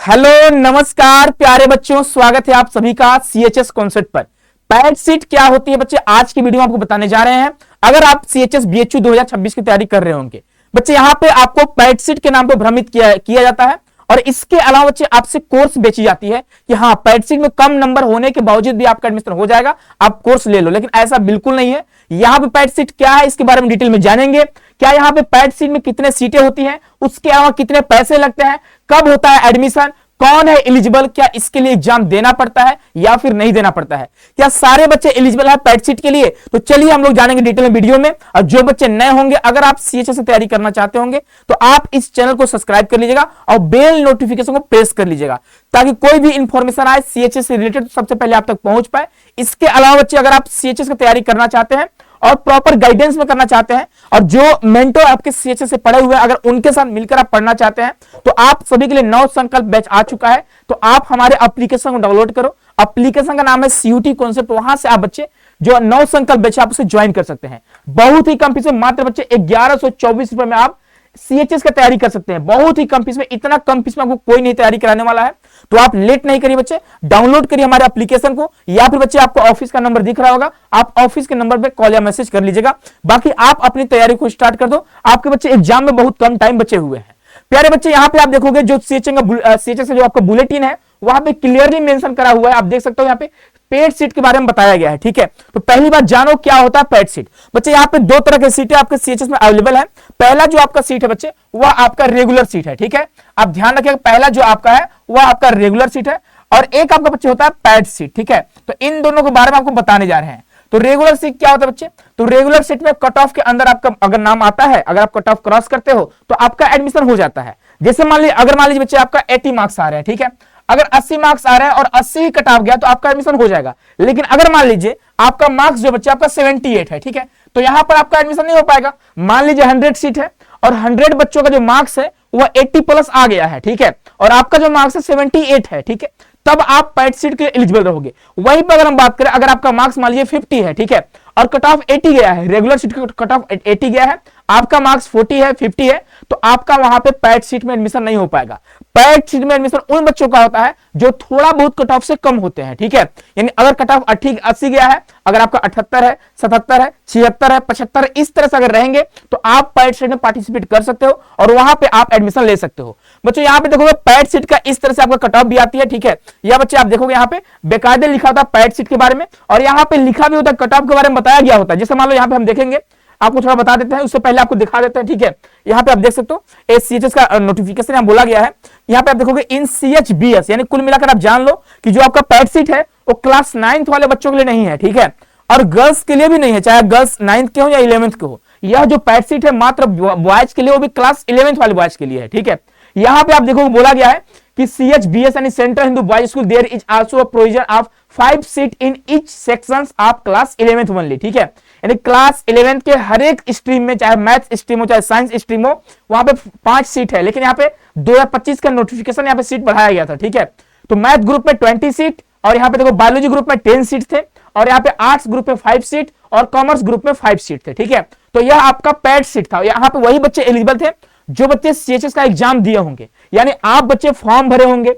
Hello नमस्कार प्यारे बच्चों, स्वागत है आप सभी का सीएचएस कॉन्सेप्ट पर। पैड सीट क्या होती है बच्चे, आज की वीडियो में आपको बताने जा रहे हैं। अगर आप सीएचएस बीएचयू 2026 की तैयारी कर रहे होंगे बच्चे, यहाँ पे आपको पैड सीट के नाम पर भ्रमित किया जाता है और इसके अलावा बच्चे आपसे कोर्स बेची जाती है कि हाँ पैड सीट में कम नंबर होने के बावजूद भी आपका एडमिशन हो जाएगा, आप कोर्स ले लो। लेकिन ऐसा बिल्कुल नहीं है। यहाँ पे पैड सीट क्या है इसके बारे में डिटेल में जानेंगे। क्या यहाँ पे पैड सीट में कितने सीटें होती हैं, उसके अलावा कितने पैसे लगते हैं, कब होता है एडमिशन, कौन है एलिजिबल, क्या इसके लिए एग्जाम देना पड़ता है या फिर नहीं देना पड़ता है, क्या सारे बच्चे एलिजिबल है पैड सीट के लिए। तो चलिए हम लोग जानेंगे डिटेल में वीडियो में। और जो बच्चे नए होंगे, अगर आप सीएचएस से तैयारी करना चाहते होंगे तो आप इस चैनल को सब्सक्राइब कर लीजिएगा और बेल नोटिफिकेशन को प्रेस कर लीजिएगा ताकि कोई भी इंफॉर्मेशन आए सीएचएस से रिलेटेड तो सबसे पहले आप तक पहुंच पाए। इसके अलावा बच्चे अगर आप सीएचएस की तैयारी करना चाहते हैं और प्रॉपर गाइडेंस में करना चाहते हैं और जो मेंटर आपके सीएचएस से पढ़े हुए हैं अगर उनके साथ मिलकर आप पढ़ना चाहते हैं तो आप सभी के लिए नव संकल्प बैच आ चुका है। तो आप हमारे एप्लीकेशन को डाउनलोड करो, एप्लीकेशन का नाम है सीयूटी कॉन्सेप्ट। वहां से आप बच्चे जो नव संकल्प बैच आप उसे ज्वाइन कर सकते हैं। बहुत ही कम फीस में, मात्र बच्चे 1124 रुपए में आप सीएचएस का तैयारी कर सकते हैं। बहुत ही कम फीस में, इतना कम फीस में आपको कोई नहीं तैयारी कराने वाला है। तो आप लेट नहीं करिए बच्चे, डाउनलोड करिए हमारे एप्लीकेशन को, या फिर बच्चे आपको ऑफिस का नंबर दिख रहा होगा, आप ऑफिस के नंबर पे कॉल या मैसेज कर लीजिएगा। बाकी आप अपनी तैयारी को स्टार्ट कर दो। आपके बच्चे एग्जाम में बहुत कम टाइम बचे हुए हैं। प्यारे बच्चे, यहाँ पे आप देखोगे जो सीएचएस का जो आपका बुलेटिन है वहां पे क्लियरली मेंशन करा हुआ है। आप देख सकते हो यहाँ पे पेड सीट के बारे में बताया गया है। ठीक है, तो पहली बात जानो क्या होता है पेड सीट। बच्चे यहाँ पे दो तरह की सीटें आपके सीएचएस में अवेलेबल है। पहला जो आपका सीट है बच्चे वह आपका रेगुलर सीट है। ठीक है, आप ध्यान रखिएगा, पहला जो आपका है वह आपका रेगुलर सीट है और एक आपका बच्चे होता है पैड सीट। ठीक है, तो इन दोनों के बारे में आपको बताने जा रहे हैं। तो रेगुलर सीट क्या होता है बच्चे, तो रेगुलर सीट में कट ऑफ के अंदर आपका अगर नाम आता है, अगर आप कट ऑफ क्रॉस करते हो तो आपका एडमिशन हो जाता है। जैसे मान लीजिए बच्चे आपका 80 मार्क्स आ रहे हैं। ठीक है, अगर 80 मार्क्स आ रहे हैं और 80 ही कट ऑफ गया तो आपका एडमिशन हो जाएगा। लेकिन अगर मान लीजिए आपका मार्क्स जो बच्चे आपका 78 है, ठीक है, तो यहां पर आपका एडमिशन नहीं हो पाएगा। मान लीजिए 100 सीट है और 100 बच्चों का जो मार्क्स है वह 80 प्लस आ गया है। ठीक है, और आपका जो मार्क्स है 78 है। ठीक है, तब आप पैड सीट के लिए एलिजिबल रहोगे। वहीं पर अगर हम बात करें, अगर आपका मार्क्स मान लीजिए 50 है, ठीक है, और कट ऑफ 80 गया है, रेगुलर सीट का कट ऑफ 80 गया है, आपका मार्क्स 40 है, 50 है, तो आपका वहां पे पैड सीट में एडमिशन नहीं हो पाएगा। पैड सीट में एडमिशन उन बच्चों का होता है जो थोड़ा बहुत कट ऑफ से कम होते हैं। ठीक है, यानी अगर कट ऑफ 80 गया है, अगर आपका 78 है, 77 है, 76 है, 75 है, इस तरह से अगर रहेंगे तो आप पैड सीट में पार्टिसिपेट कर सकते हो और वहां पे आप एडमिशन ले सकते हो। बच्चों यहाँ पे देखोगे पैड सीट का इस तरह से आपका कट ऑफ भी आती है। ठीक है, या बच्चे आप देखोगे यहाँ पे बेकायदे लिखा होता है पैड सीट के बारे में और यहाँ पे लिखा भी होता है, कट ऑफ के बारे में बताया गया होता है। जैसे मान लो यहाँ पे हम देखेंगे, आपको थोड़ा बता देते हैं, उससे पहले आपको दिखा देते हैं। ठीक है, यहाँ पे आप देख सकते हो सीएचएस का नोटिफिकेशन यहाँ बोला गया है। यहाँ पे आप देखोगे इन सीएचबीएस, यानी कुल मिलाकर आप जान लो कि जो आपका पैड सीट है वो क्लास 9th वाले बच्चों के लिए नहीं है। ठीक है, और गर्ल्स के लिए भी नहीं है, चाहे गर्ल्स 9th के हो या 11th के हो। यह जो पैड सीट है मात्र बॉयज के लिए, वो भी क्लास 11th वाले बॉयज के लिए है। ठीक है, यहाँ पे आप देखोगे बोला गया है कि सीएचबीएस यानी central Hindu boys school, there is also a provision of 5 seat in each sections of class 11th only. ठीक है, यानी क्लास 11th के हर एक स्ट्रीम में, चाहे मैथ्स स्ट्रीम हो चाहे साइंस स्ट्रीम हो, वहां पे 5 सीट है। लेकिन यहाँ पे 2025 का नोटिफिकेशन यहाँ पे सीट बढ़ाया गया था। ठीक है, तो मैथ ग्रुप में 20 सीट और यहाँ पे देखो बायोलॉजी ग्रुप में 10 सीट थे और यहाँ पे आर्ट्स ग्रुप में 5 सीट और कॉमर्स ग्रुप में 5 सीट थे। ठीक है, तो यह आपका पैड सीट था। यहाँ पे वही बच्चे एलिजिबल थे जो बच्चे सीएचएस का एग्जाम दिए होंगे, यानी आप बच्चे फॉर्म भरे होंगे,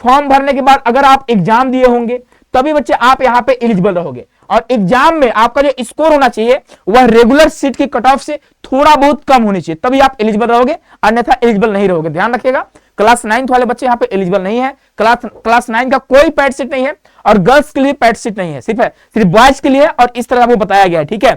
फॉर्म भरने के बाद अगर आप एग्जाम दिए होंगे तभी बच्चे आप यहाँ पे एलिजिबल रहोगे। और एग्जाम में आपका जो स्कोर होना चाहिए वह रेगुलर सीट की कट ऑफ से थोड़ा बहुत कम होनी चाहिए, तभी आप एलिजिबल रहोगे, अन्यथा एलिजिबल नहीं रहोगे। ध्यान रखिएगा, क्लास 9th वाले बच्चे यहाँ पे एलिजिबल नहीं है। क्लास 9 का कोई पैड सीट नहीं है और गर्ल्स के लिए पैड सीट नहीं है, सिर्फ बॉयज के लिए और इस तरह आपको बताया गया है। ठीक है,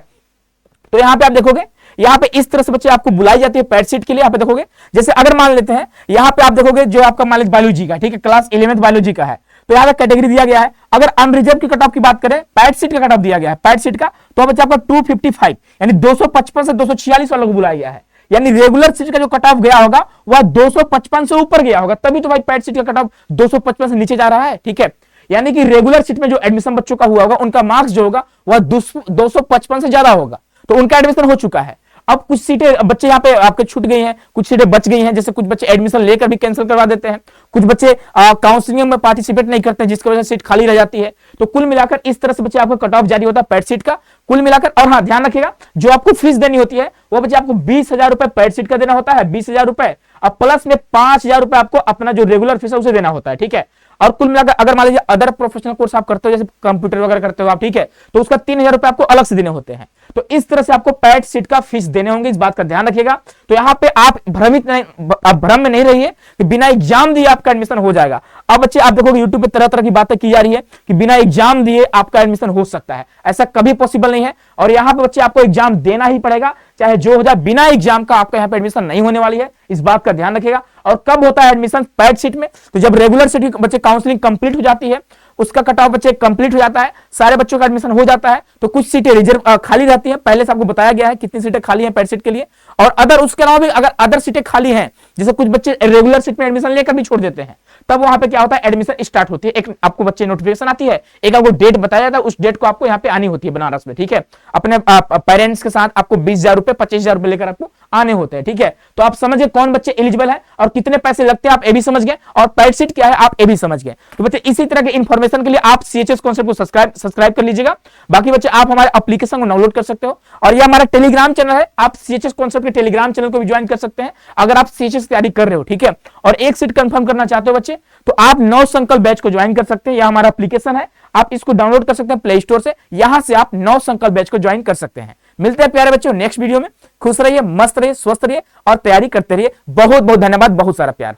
तो यहाँ पे आप देखोगे, यहाँ पे इस तरह से बच्चे आपको बुलाई जाती है पैड सीट के लिए। यहाँ पे देखोगे, जैसे अगर मान लेते हैं यहाँ पे आप देखोगे जो आपका मान लीजिए बायोलॉजी का, ठीक है, क्लास 11th बायोलॉजी का है, तो यहाँ पे कैटेगरी दिया गया है। अगर अनरिजर्व की कट ऑफ की बात करें, पैड सीट का कट ऑफ दिया गया है पैड सीट का, तो बच्चे आपका 255 यानी 255 से 246 वालों को बुलाया गया है। यानी रेगुलर सीट का जो कट ऑफ गया होगा वह 255 से ऊपर गया होगा, तभी तो भाई पैड सीट का कट ऑफ 255 से नीचे जा रहा है। ठीक है, यानी कि रेगुलर सीट में जो एडमिशन बच्चों का हुआ होगा उनका मार्क्स जो होगा वह 255 से ज्यादा होगा, तो उनका एडमिशन हो चुका है। अब कुछ सीटें बच्चे यहाँ पे आपके छूट गई हैं, कुछ सीटें बच गई हैं, जैसे कुछ बच्चे एडमिशन लेकर भी कैंसिल करवा देते हैं, कुछ बच्चे काउंसलिंग में पार्टिसिपेट नहीं करते हैं जिसकी वजह से सीट खाली रह जाती है। तो कुल मिलाकर इस तरह से बच्चे आपको कट ऑफ जारी होता है पैड सीट का कुल मिलाकर। और हाँ, ध्यान रखिएगा, जो आपको फीस देनी होती है वो बच्चे आपको 20,000 रुपए पैड सीट का देना होता है, 20,000 रुपए, और प्लस में 5,000 रुपए आपको अपना जो रेगुलर फीस है उसे देना होता है, ठीक है। और कुल मिलाकर अगर मान लीजिए अदर प्रोफेशनल कोर्स आप करते हो, जैसे कंप्यूटर वगैरह करते हो आप, ठीक है, तो उसका 3,000 रुपए आपको अलग से देने होते हैं। तो इस तरह से आपको पैड सीट का फीस देने होंगे, इस बात का ध्यान रखिएगा। तो यहाँ पे आप भ्रम में नहीं रहिए कि बिना एग्जाम दिए आपका एडमिशन हो जाएगा। अब बच्चे आप देखोगे यूट्यूब पे तरह तरह की बातें की जा रही है कि बिना एग्जाम दिए आपका एडमिशन हो सकता है, ऐसा कभी पॉसिबल नहीं है। और यहाँ पे बच्चे आपको एग्जाम देना ही पड़ेगा, चाहे जो हो जाए, बिना एग्जाम का आपका यहाँ पे एडमिशन नहीं होने वाली है, इस बात का ध्यान रखिएगा। और कब होता है एडमिशन पैड सीट में? तो जब रेगुलर सीट बच्चे काउंसलिंग कंप्लीट हो जाती है, उसका कट ऑफ बच्चे कंप्लीट हो जाता है, सारे बच्चों का एडमिशन हो जाता है, तो कुछ सीटें रिजर्व खाली रहती हैं। पहले से आपको बताया गया है कितनी सीटें खाली हैं पैड सीट के लिए। और अदर उसके अलावा भी अगर अदर सीटें खाली हैं, जैसे कुछ बच्चे रेगुलर सीट में एडमिशन लेकर भी छोड़ देते हैं, तब वहां पे क्या होता है, एडमिशन स्टार्ट होती है। एक आपको बच्चे नोटिफिकेशन आती है, एक आपको डेट बताया जाता है, उस डेट को आपको यहाँ पे आनी होती है बनारस में, ठीक है। अपने पेरेंट्स के साथ आपको 20,000 रुपए 25,000 रुपए लेकर आपको आने होते हैं, ठीक है। तो आप समझ गए कौन बच्चे एलिजिबल है और कितने पैसे लगते हैं, आप ये भी समझ गए, और पैड सीट क्या है आप ये भी समझ गए। तो बच्चे इसी तरह के इंफॉर्मेशन के लिए आप सीएचएस कॉन्सेप्ट को सब्सक्राइब कर लीजिएगा। बाकी बच्चे आप हमारे एप्लीकेशन को डाउनलोड कर सकते हो, और ये हमारा टेलीग्राम चैनल है, आप सीएचएस कॉन्सेप्ट के टेलीग्राम चैनल को भी ज्वाइन कर सकते हैं अगर आप सीएचएस की तैयारी कर रहे हो, ठीक है। और एक सीट कंफर्म करना चाहते हो बच्चे, तो आप नव संकल्प बैच को ज्वाइन कर सकते हैं। यह हमारा एप्लीकेशन है, आप इसको डाउनलोड कर सकते हैं प्ले स्टोर से, यहां से आप नव संकल्प बैच को ज्वाइन कर सकते हैं। मिलते हैं प्यारे बच्चों नेक्स्ट वीडियो में। खुश रहिए, मस्त रहिए, स्वस्थ रहिए और तैयारी करते रहिए। बहुत बहुत धन्यवाद, बहुत सारा प्यार।